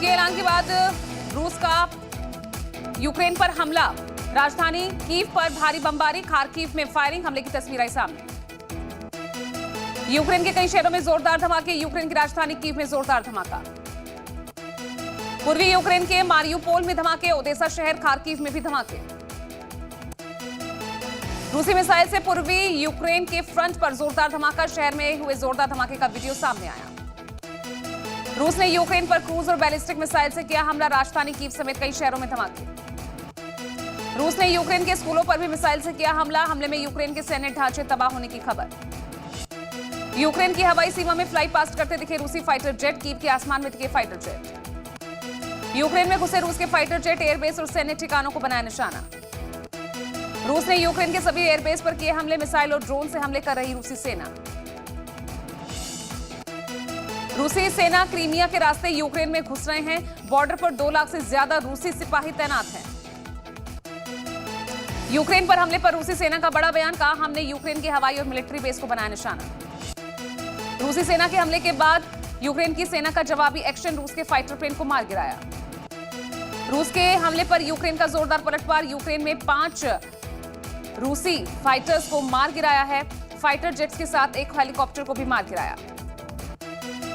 के ऐलान के बाद रूस का यूक्रेन पर हमला, राजधानी कीव पर भारी बमबारी, खार्किव में फायरिंग, हमले की तस्वीर आई सामने। यूक्रेन के कई शहरों में जोरदार धमाके, यूक्रेन की राजधानी कीव में जोरदार धमाका। पूर्वी यूक्रेन के मारियुपोल में धमाके, ओदेसा शहर, खार्किव में भी धमाके। रूसी मिसाइल से पूर्वी यूक्रेन के फ्रंट पर जोरदार धमाका, शहर में हुए जोरदार धमाके का वीडियो सामने आया। रूस ने यूक्रेन पर क्रूज और बैलिस्टिक मिसाइल से किया हमला, राजधानी कीव समेत कई शहरों में धमाके। रूस ने यूक्रेन के स्कूलों पर भी मिसाइल से किया हमला, हमले में यूक्रेन के सैन्य ढांचे तबाह होने की खबर। यूक्रेन की हवाई सीमा में फ्लाई पास्ट करते दिखे रूसी फाइटर जेट, कीव के आसमान में दिखे फाइटर जेट। यूक्रेन में घुसे रूस के फाइटर जेट एयरबेस और सैन्य ठिकानों को बनाया निशाना। रूस ने यूक्रेन के सभी एयरबेस पर किए हमले, मिसाइल और ड्रोन से हमले कर रही रूसी सेना। रूसी सेना क्रीमिया के रास्ते यूक्रेन में घुस रहे हैं, बॉर्डर पर 2 लाख से ज्यादा रूसी सिपाही तैनात हैं। यूक्रेन पर हमले पर रूसी सेना का बड़ा बयान, कहा हमने यूक्रेन के हवाई और मिलिट्री बेस को बनाया निशाना। रूसी सेना के हमले के बाद यूक्रेन की सेना का जवाबी एक्शन, रूस के फाइटर प्लेन को मार गिराया। रूस के हमले पर यूक्रेन का जोरदार पलटवार, यूक्रेन में 5 रूसी फाइटर्स को मार गिराया है, फाइटर जेट्स के साथ एक हेलीकॉप्टर को भी मार गिराया।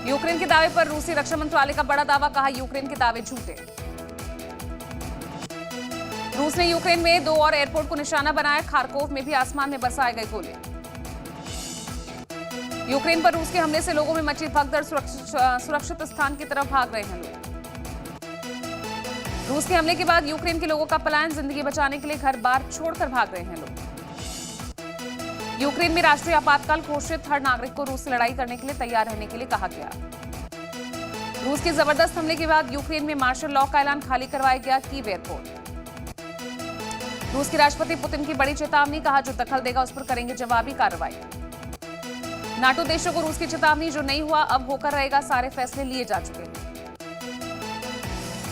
यूक्रेन के दावे पर रूसी रक्षा मंत्रालय का बड़ा दावा, कहा यूक्रेन के दावे झूठे। रूस ने यूक्रेन में 2 और एयरपोर्ट को निशाना बनाया, खार्कोव में भी आसमान में बरसाए गए गोले। यूक्रेन पर रूस के हमले से लोगों में मची भगदड़, सुरक्षित स्थान की तरफ भाग रहे हैं लोग। रूस के हमले के बाद यूक्रेन के लोगों का पलायन, जिंदगी बचाने के लिए घर बार छोड़कर भाग रहे हैं लोग। यूक्रेन में राष्ट्रीय आपातकाल घोषित, हर नागरिक को रूस से लड़ाई करने के लिए तैयार रहने के लिए कहा गया। रूस के जबरदस्त हमले के बाद यूक्रेन में मार्शल लॉ का ऐलान, खाली करवाया गया कीव एयरपोर्ट। रूस के राष्ट्रपति पुतिन की बड़ी चेतावनी, कहा जो दखल देगा उस पर करेंगे जवाबी कार्रवाई। नाटो देशों को रूस की चेतावनी, जो नहीं हुआ अब होकर रहेगा, सारे फैसले लिए जा चुके हैं।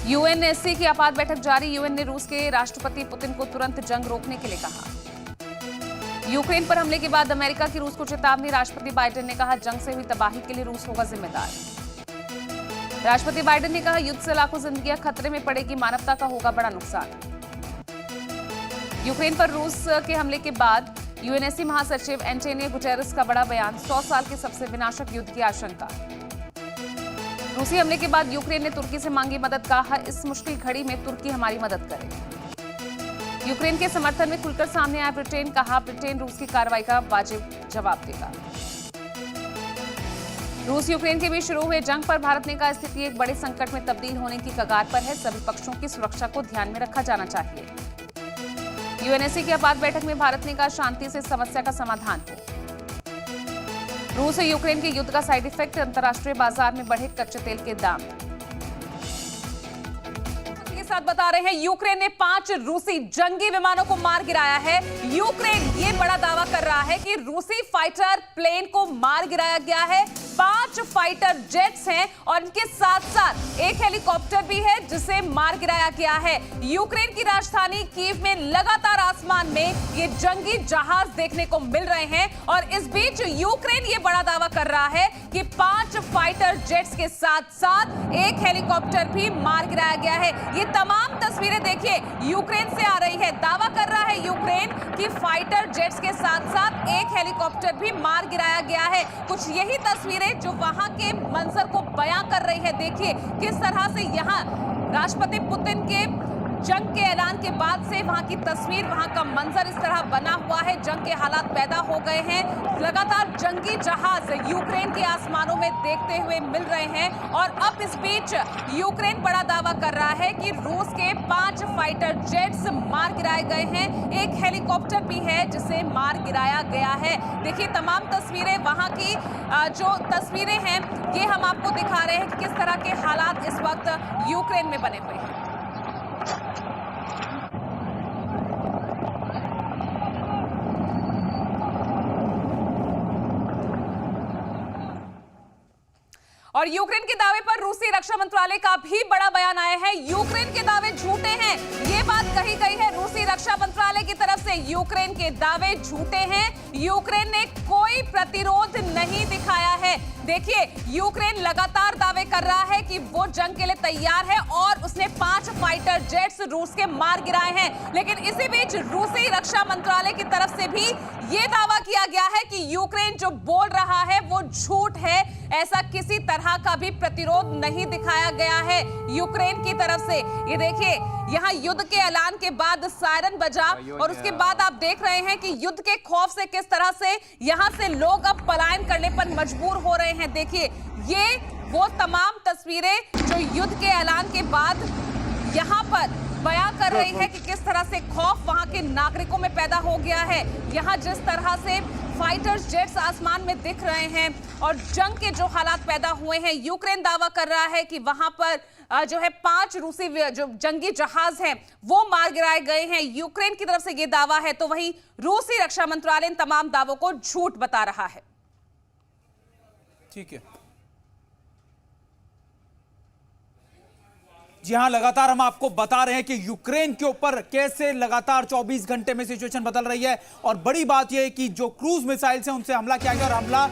यूएनएससी की आपात बैठक जारी, यूएन ने रूस के राष्ट्रपति पुतिन को तुरंत जंग रोकने के लिए कहा। यूक्रेन पर हमले के बाद अमेरिका की रूस को चेतावनी, राष्ट्रपति बाइडेन ने कहा जंग से हुई तबाही के लिए रूस होगा जिम्मेदार। राष्ट्रपति बाइडेन ने कहा युद्ध से लाखों जिंदगियां खतरे में पड़ेगी, मानवता का होगा बड़ा नुकसान। यूक्रेन पर रूस के हमले के बाद यूएनएससी महासचिव एंटोनियो गुटेरेस का बड़ा बयान, 100 साल के सबसे विनाशक युद्ध की आशंका। रूसी हमले के बाद यूक्रेन ने तुर्की से मांगी मदद, कहा इस मुश्किल घड़ी में तुर्की हमारी मदद करे। यूक्रेन के समर्थन में खुलकर सामने आया ब्रिटेन, कहा ब्रिटेन रूस की कार्रवाई का वाजिब जवाब देगा। रूस यूक्रेन के बीच शुरू हुए जंग पर भारत ने कहा स्थिति एक बड़े संकट में तब्दील होने की कगार पर है, सभी पक्षों की सुरक्षा को ध्यान में रखा जाना चाहिए। यूएनएससी की आपात बैठक में भारत ने कहा शांति से समस्या का समाधान हो। रूस और यूक्रेन के युद्ध का साइड इफेक्ट, अंतर्राष्ट्रीय बाजार में बढ़े कच्चे तेल के दाम। के साथ बता रहे हैं यूक्रेन ने 5 रूसी जंगी विमानों को मार गिराया है। यूक्रेन ये बड़ा दावा कर रहा है कि रूसी फाइटर प्लेन को मार गिराया गया है। 5 फाइटर जेट्स हैं और इनके साथ साथ एक हेलीकॉप्टर भी है जिसे मार गिराया गया है। यूक्रेन की राजधानी कीव में लगातार आसमान में ये जंगी जहाज देखने को मिल रहे हैं और इस बीच यूक्रेन ये बड़ा दावा कर रहा है कि 5 फाइटर जेट्स के साथ साथ एक हेलीकॉप्टर भी मार गिराया गया है। ये तमाम तस्वीरें देखिए यूक्रेन से आ रही है। दावा कर रहा है यूक्रेन कि फाइटर जेट्स के साथ साथ एक हेलीकॉप्टर भी मार गिराया गया है। कुछ यही तस्वीरें जो वहां के मंजर को बयां कर रही है। देखिए किस तरह से यहां राष्ट्रपति पुतिन के जंग के ऐलान के बाद से वहां की तस्वीर, वहां का मंजर इस तरह बना हुआ है। जंग के हालात पैदा हो गए हैं। लगातार जंगी जहाज यूक्रेन के आसमानों में देखते हुए मिल रहे हैं और अब इस बीच यूक्रेन बड़ा दावा कर रहा है कि रूस के 5 फाइटर जेट्स मार गिराए गए हैं। एक हेलीकॉप्टर भी है जिसे मार गिराया गया है। देखिए तमाम तस्वीरें, वहां की जो तस्वीरें हैं ये हम आपको दिखा रहे हैं कि किस तरह के हालात इस वक्त यूक्रेन में बने हुए हैं। और यूक्रेन के दावे पर रूसी रक्षा मंत्रालय का भी बड़ा बयान आया है। यूक्रेन के दावे झूठे हैं, ये बात कही गई है रूसी रक्षा मंत्रालय की तरफ से। यूक्रेन के दावे झूठे हैं, यूक्रेन ने कोई प्रतिरोध नहीं दिखाया है। देखिए, यूक्रेन लगातार दावे कर रहा है कि वो जंग के लिए तैयार है और उसने 5 फाइटर जेट्स रूस के मार गिराए हैं। लेकिन इसी बीच रूसी रक्षा मंत्रालय की तरफ से भी ये दावा किया गया है कि यूक्रेन जो बोल रहा है वो झूठ है। ऐसा किसी तरह का भी प्रतिरोध नहीं दिखाया गया है यूक्रेन की तरफ से। ये देखिए, यहाँ युद्ध के ऐलान के बाद सायरन बजा और उसके बाद आप देख रहे हैं कि युद्ध के खौफ से किस तरह से यहाँ से लोग अब पलायन करने पर मजबूर हो रहे हैं। देखिए, ये वो तमाम तस्वीरें जो युद्ध के ऐलान के बाद यहाँ पर बयां कर रही है कि किस तरह से खौफ वहां के नागरिकों में पैदा हो गया है। यहाँ जिस तरह से फाइटर्स जेट्स आसमान में दिख रहे हैं और जंग के जो हालात पैदा हुए हैं, यूक्रेन दावा कर रहा है कि वहां पर जो है 5 रूसी जो जंगी जहाज हैं वो मार गिराए गए हैं। यूक्रेन की तरफ से ये दावा है, तो वहीं रूसी रक्षा मंत्रालय इन तमाम दावों को झूठ बता रहा है। ठीक है जी हाँ, लगातार हम आपको बता रहे हैं कि यूक्रेन के ऊपर कैसे लगातार 24 घंटे में सिचुएशन बदल रही है। और बड़ी बात यह है कि जो क्रूज मिसाइल से उनसे हमला किया गया और हमला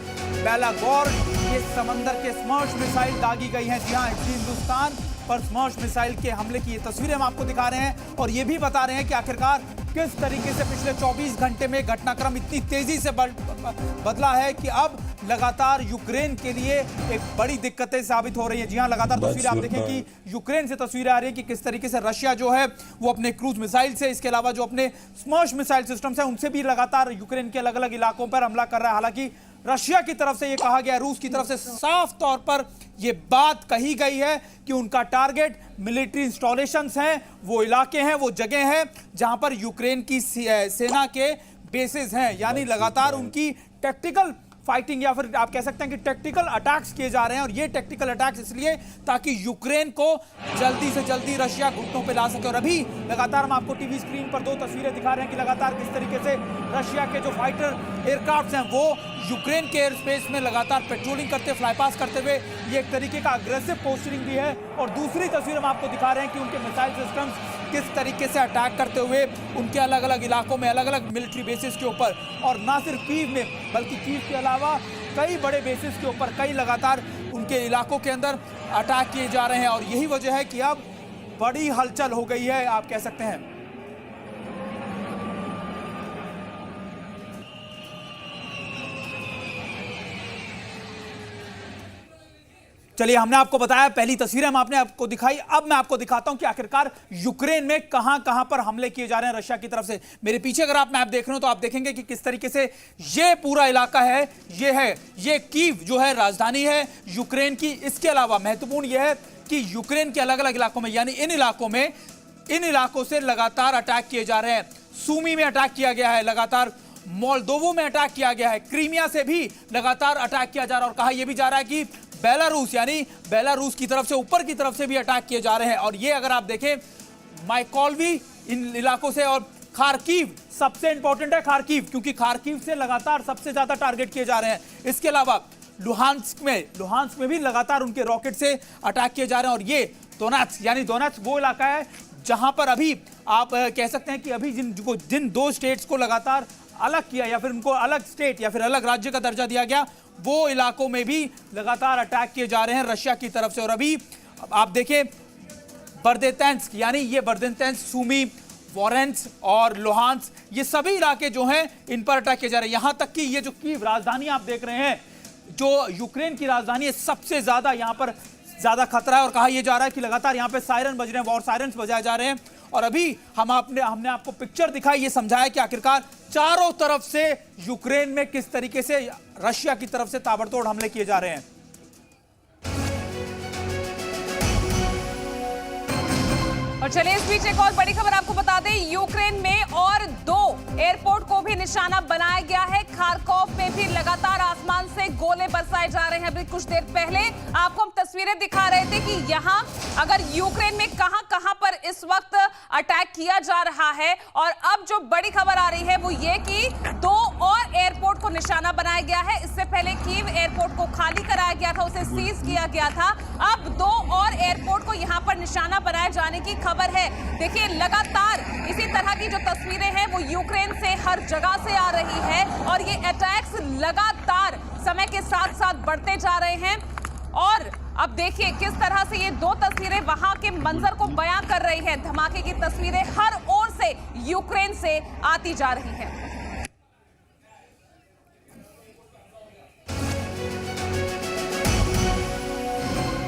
बेलागोर के समंदर के स्मर्श मिसाइल दागी गई है। जी हाँ, हिंदुस्तान पर स्मर्श मिसाइल के हमले की ये तस्वीरें हम आपको दिखा रहे हैं और ये भी बता रहे हैं कि आखिरकार किस तरीके से पिछले 24 घंटे में घटनाक्रम इतनी तेजी से बदला है कि अब लगातार यूक्रेन के लिए एक बड़ी दिक्कतें साबित हो रही है। जी हाँ, लगातार तस्वीरें आप देखें कि यूक्रेन से तस्वीरें आ रही है कि किस तरीके से रशिया जो है वो अपने क्रूज मिसाइल से, इसके अलावा जो अपने स्मर्श मिसाइल सिस्टम है उनसे भी लगातार यूक्रेन के अलग अलग इलाकों पर हमला कर रहा है। हालांकि रशिया की तरफ से यह कहा गया, रूस की तरफ से साफ तौर पर यह बात कही गई है कि उनका टारगेट मिलिट्री इंस्टॉलेशंस हैं, वो इलाके हैं, वो जगह हैं जहां पर यूक्रेन की सेना के बेसेस हैं। यानी लगातार उनकी टैक्टिकल फाइटिंग या फिर आप कह सकते हैं कि टैक्टिकल अटैक्स किए जा रहे हैं। और ये टैक्टिकल अटैक्स इसलिए ताकि यूक्रेन को जल्दी से जल्दी रशिया घुटनों पे ला सके। और अभी लगातार हम आपको टीवी स्क्रीन पर 2 तस्वीरें दिखा रहे हैं कि लगातार किस तरीके से रशिया के जो फाइटर एयरक्राफ्ट हैं वो यूक्रेन के एयर स्पेस में लगातार पेट्रोलिंग करते, फ्लाईपास करते हुए ये एक तरीके का अग्रेसिव पोस्टरिंग भी है। और दूसरी तस्वीर हम आपको दिखा रहे हैं कि उनके मिसाइल सिस्टम्स किस तरीके से अटैक करते हुए उनके अलग अलग इलाकों में, अलग अलग मिलिट्री बेसिस के ऊपर, और ना सिर्फ कीव में बल्कि कीव के अलावा कई बड़े बेसिस के ऊपर कई लगातार उनके इलाकों के अंदर अटैक किए जा रहे हैं। और यही वजह है कि अब बड़ी हलचल हो गई है, आप कह सकते हैं। चलिए, हमने आपको बताया, पहली तस्वीरें हम आपने आपको दिखाई। अब मैं आपको दिखाता हूं कि आखिरकार यूक्रेन में कहां पर हमले किए जा रहे हैं रशिया की तरफ से। मेरे पीछे अगर आप मैप देख रहे हो तो आप देखेंगे कि किस तरीके से ये पूरा इलाका है, ये कीव जो है राजधानी है यूक्रेन की। इसके अलावा महत्वपूर्ण यह है कि यूक्रेन के अलग अलग इलाकों में, यानी इन इलाकों से लगातार अटैक किए जा रहे हैं। सूमी में अटैक किया गया है, लगातार मोल्दोवो में अटैक किया गया है, क्रीमिया से भी लगातार अटैक किया जा रहा है। और कहा यह भी जा रहा है कि बेलारूस, यानी बेलारूस की तरफ से, ऊपर की तरफ से भी अटैक किए जा रहे हैं। और ये अगर आप देखें माइकोलवी इन इलाकों से, और खार्किव सबसे इंपॉर्टेंट है, खार्किव, क्योंकि खार्किव से लगातार सबसे ज्यादा टारगेट किए जा रहे हैं। इसके अलावा लुहांस्क में भी लगातार उनके रॉकेट से अटैक किए जा रहे हैं। और ये दोनेत्स्क, यानी दोनेत्स्क वो इलाका है जहां पर अभी आप कह सकते हैं कि अभी जिन 2 स्टेट्स को लगातार अलग किया या फिर उनको अलग स्टेट या फिर अलग राज्य का दर्जा दिया गया, वो इलाकों में भी लगातार अटैक किए जा रहे हैं रशिया की तरफ से। और अभी आप देखें बर्देतेंस्क, यानी ये बर्देतेंस्क, सूमी, वोरेंस और लुहांस्क, ये सभी इलाके जो हैं इन पर अटैक किए जा रहे हैं। यहां तक कि ये जो कीव राजधानी आप देख रहे हैं, जो यूक्रेन की राजधानी है, सबसे ज्यादा यहां पर ज्यादा खतरा है। और कहा यह जा रहा है कि लगातार यहां पे सायरन बज रहे हैं, वॉर सायरन्स बजाए जा रहे हैं। और अभी हमने आपको पिक्चर दिखाई, ये समझाया कि आखिरकार चारों तरफ से यूक्रेन में किस तरीके से रशिया की तरफ से ताबड़तोड़ हमले किए जा रहे हैं। और चलिए, इस बीच एक और बड़ी खबर आपको बता दें, यूक्रेन में और 2 एयरपोर्ट को भी निशाना बनाया गया है। खार्कोव में भी लगातार आसमान से गोले बरसाए जा रहे हैं। अभी कुछ देर पहले आपको हम तस्वीरें दिखा रहे थे कि यहां अगर यूक्रेन में कहां पर इस वक्त अटैक किया जा रहा है। और अब जो बड़ी खबर आ रही है वो ये कि 2 और एयरपोर्ट को निशाना बनाया गया है। इससे पहले कीव एयरपोर्ट को खाली कराया गया था, उसे सीज किया गया था। अब 2 और एयरपोर्ट को यहां पर निशाना बनाए जाने की खबर है। देखिए, लगातार इसी तरह की जो तस्वीरें हैं वो यूक्रेन से हर जगह से आ रही है और ये अटैक्स लगातार समय के साथ साथ बढ़ते जा रहे हैं। और अब देखिए किस तरह से ये दो तस्वीरें वहां के मंजर को बयां कर रही हैं। धमाके की तस्वीरें हर ओर से यूक्रेन से आती जा रही हैं।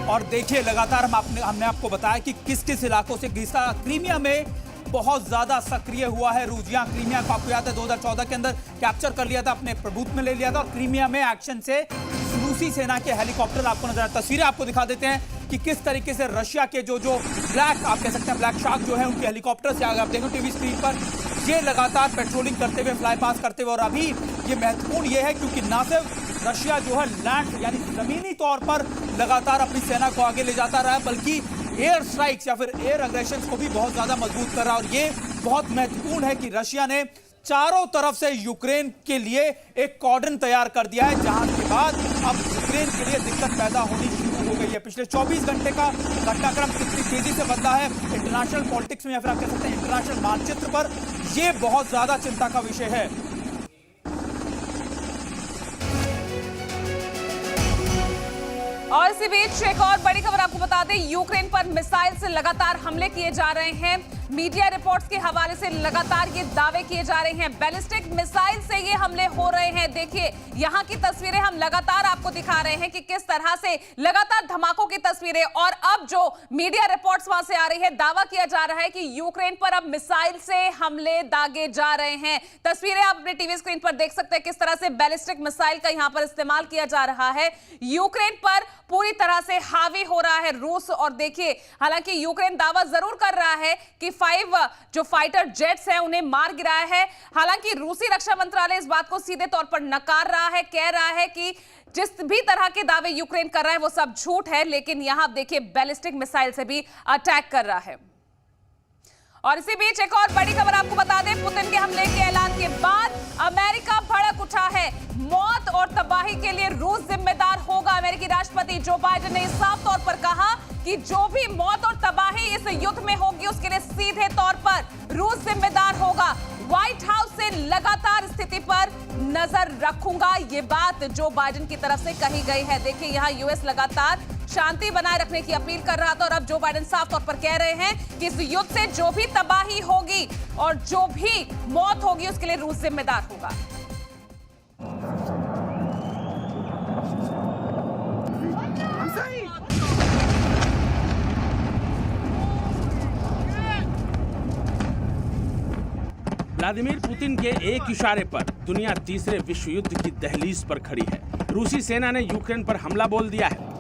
और देखिए लगातार हमने आपको बताया कि किस किस इलाकों से घिसा। क्रीमिया में बहुत ज्यादा सक्रिय हुआ है रूस। क्रीमिया को आपको याद है 2014 के अंदर कैप्चर कर लिया था, अपने प्रभुत्व में ले लिया था। और क्रीमिया में एक्शन से रूसी सेना के हेलीकॉप्टर आपको नजर, तस्वीरें आपको दिखा देते हैं कि किस तरीके से रशिया के जो ब्लैक, आप कह सकते हैं ब्लैक शार्क जो है, उनके हेलीकॉप्टर से आगे आप देखो टीवी स्क्रीन पर, ये लगातार पेट्रोलिंग करते हुए, फ्लाई पास करते हुए। और अभी ये महत्वपूर्ण ये है क्योंकि ना सिर्फ रशिया जो है लैंड यानी जमीनी तौर पर लगातार अपनी सेना को आगे ले जाता रहा है, बल्कि एयर स्ट्राइक्स या फिर एयर अग्रेशन को भी बहुत ज्यादा मजबूत कर रहा है। और ये बहुत महत्वपूर्ण है कि रशिया ने चारों तरफ से यूक्रेन के लिए एक कॉर्डन तैयार कर दिया है, जहां के बाद अब यूक्रेन के लिए दिक्कत पैदा होनी शुरू हो गई है। पिछले 24 घंटे का घटनाक्रम कितनी तेजी से बदला है इंटरनेशनल पॉलिटिक्स में, या फिर आप कह सकते हैं इंटरनेशनल मानचित्र पर, यह बहुत ज्यादा चिंता का विषय है। और इसी बीच एक और बड़ी खबर आपको बता दें, यूक्रेन पर मिसाइल से लगातार हमले किए जा रहे हैं। मीडिया रिपोर्ट्स के हवाले से लगातार ये दावे किए जा रहे हैं, बैलिस्टिक मिसाइल से ये हमले हो रहे हैं। देखिए यहां की तस्वीरें हम लगातार आपको दिखा रहे हैं कि किस तरह से लगातार धमाकों की तस्वीरें। और अब जो मीडिया रिपोर्ट्स वहां से आ रही है, दावा किया जा रहा है कि यूक्रेन पर अब मिसाइल से हमले दागे जा रहे हैं। तस्वीरें आप अपने टीवी स्क्रीन पर देख सकते हैं किस तरह से बैलिस्टिक मिसाइल का यहां पर इस्तेमाल किया जा रहा है। यूक्रेन पर पूरी तरह से हावी हो रहा है रूस। और देखिए हालांकि यूक्रेन दावा जरूर कर रहा है कि 5 जो फाइटर जेट्स हैं उन्हें मार गिराया है। हालांकि रूसी रक्षा मंत्रालय इस बात को सीधे तौर पर नकार रहा है, कह रहा है कि जिस भी तरह के दावे यूक्रेन कर रहा है वो सब झूठ है। लेकिन यहां देखिए बैलिस्टिक मिसाइल से भी अटैक कर रहा है। और इसी बीच एक और बड़ी खबर आपको बता दें, पुतिन के हमले के ऐलान के बाद अमेरिका भड़क उठा है। मौत और तबाही के लिए रूस जिम्मेदार होगा। अमेरिकी राष्ट्रपति जो बाइडेन ने साफ तौर पर कहा कि जो भी मौत और तबाही इस युद्ध में होगी उसके लिए सीधे तौर पर रूस जिम्मेदार होगा। व्हाइट हाउस से लगातार स्थिति पर नजर रखूंगा, ये बात जो बाइडेन की तरफ से कही गई है। देखिए यहां यूएस लगातार शांति बनाए रखने की अपील कर रहा था और अब जो बाइडेन साफ तौर पर कह रहे हैं कि इस युद्ध से जो भी तबाही होगी और जो भी मौत होगी उसके लिए रूस जिम्मेदार होगा। व्लादिमीर पुतिन के एक इशारे पर दुनिया तीसरे विश्व युद्ध की दहलीज पर खड़ी है। रूसी सेना ने यूक्रेन पर हमला बोल दिया है।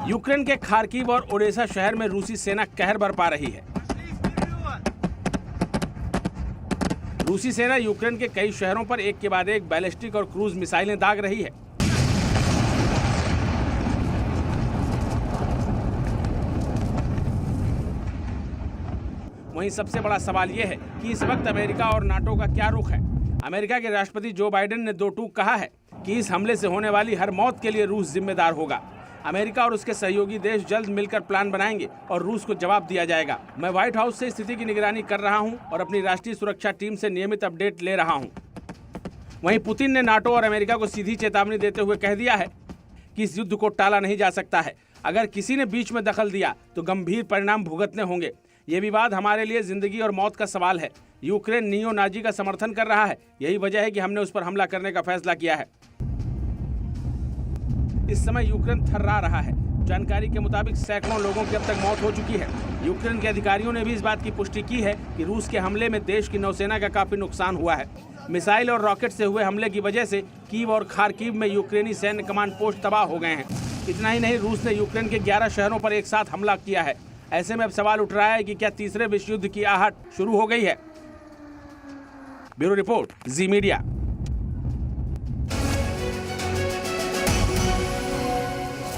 यूक्रेन के खार्किव और ओडेसा शहर में रूसी सेना कहर बरपा रही है। रूसी सेना यूक्रेन के कई शहरों पर एक के बाद एक बैलिस्टिक और क्रूज मिसाइलें दाग रही है। वहीं सबसे बड़ा सवाल यह है कि इस वक्त अमेरिका और नाटो का क्या रुख है। अमेरिका के राष्ट्रपति जो बाइडेन ने 2 टूक कहा है कि इस हमले से होने वाली हर मौत के लिए रूस जिम्मेदार होगा। अमेरिका और उसके सहयोगी देश जल्द मिलकर प्लान बनाएंगे और रूस को जवाब दिया जाएगा। मैं व्हाइट हाउस से स्थिति की निगरानी कर रहा हूं और अपनी राष्ट्रीय सुरक्षा टीम से नियमित अपडेट ले रहा हूं। वहीं पुतिन ने नाटो और अमेरिका को सीधी चेतावनी देते हुए कह दिया है कि इस युद्ध को टाला नहीं जा सकता है। अगर किसी ने बीच में दखल दिया तो गंभीर परिणाम भुगतने होंगे। ये विवाद हमारे लिए जिंदगी और मौत का सवाल है। यूक्रेन नियो नाजी का समर्थन कर रहा है, यही वजह है कि हमने उस पर हमला करने का फैसला किया है। इस समय यूक्रेन थर्रा रहा है। जानकारी के मुताबिक सैकड़ों लोगों की अब तक मौत हो चुकी है। यूक्रेन के अधिकारियों ने भी इस बात की पुष्टि की है कि रूस के हमले में देश की नौसेना का काफी नुकसान हुआ है। मिसाइल और रॉकेट से हुए हमले की वजह से कीव और खार्किव में यूक्रेनी सैन्य कमांड पोस्ट तबाह हो गए हैं। इतना ही नहीं, रूस ने यूक्रेन के 11 शहरों पर एक साथ हमला किया है। ऐसे में अब सवाल उठ रहा है कि क्या तीसरे विश्व युद्ध की आहट शुरू हो गई है। ब्यूरो रिपोर्ट, जी मीडिया।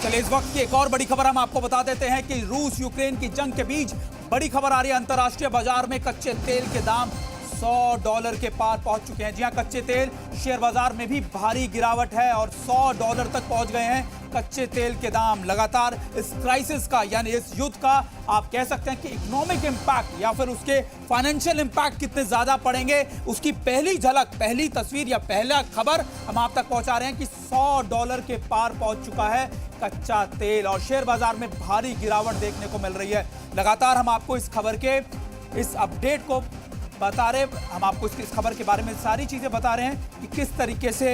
चलिए इस वक्त की एक और बड़ी खबर हम आपको बता देते हैं कि रूस यूक्रेन की जंग के बीच बड़ी खबर आ रही है। अंतर्राष्ट्रीय बाजार में कच्चे तेल के दाम $100 के पार पहुंच चुके हैं। जी हां, कच्चे तेल शेयर बाजार में भी भारी गिरावट है और $100 तक पहुंच गए हैं। कच्चे तेल के दाम लगातार इस क्राइसिस का यानी इस युद्ध का आप कह सकते हैं कि इकोनॉमिक इंपैक्ट या फिर उसके फाइनेंशियल इंपैक्ट कितने ज्यादा पड़ेंगे, उसकी पहली झलक, पहली तस्वीर या पहला खबर हम आप तक पहुंचा रहे हैं कि $100 के पार पहुंच चुका है कच्चा तेल और शेयर बाजार में भारी गिरावट देखने को मिल रही है। लगातार हम आपको इस खबर के इस अपडेट को बता रहे, हम आपको इस खबर के बारे में सारी चीजें बता रहे हैं कि किस तरीके से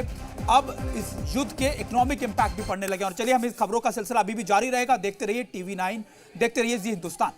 अब इस युद्ध के इकोनॉमिक इंपैक्ट भी पड़ने लगे। और चलिए हम इस खबरों का सिलसिला अभी भी जारी रहेगा। देखते रहिए TV9, देखते रहिए जी हिंदुस्तान।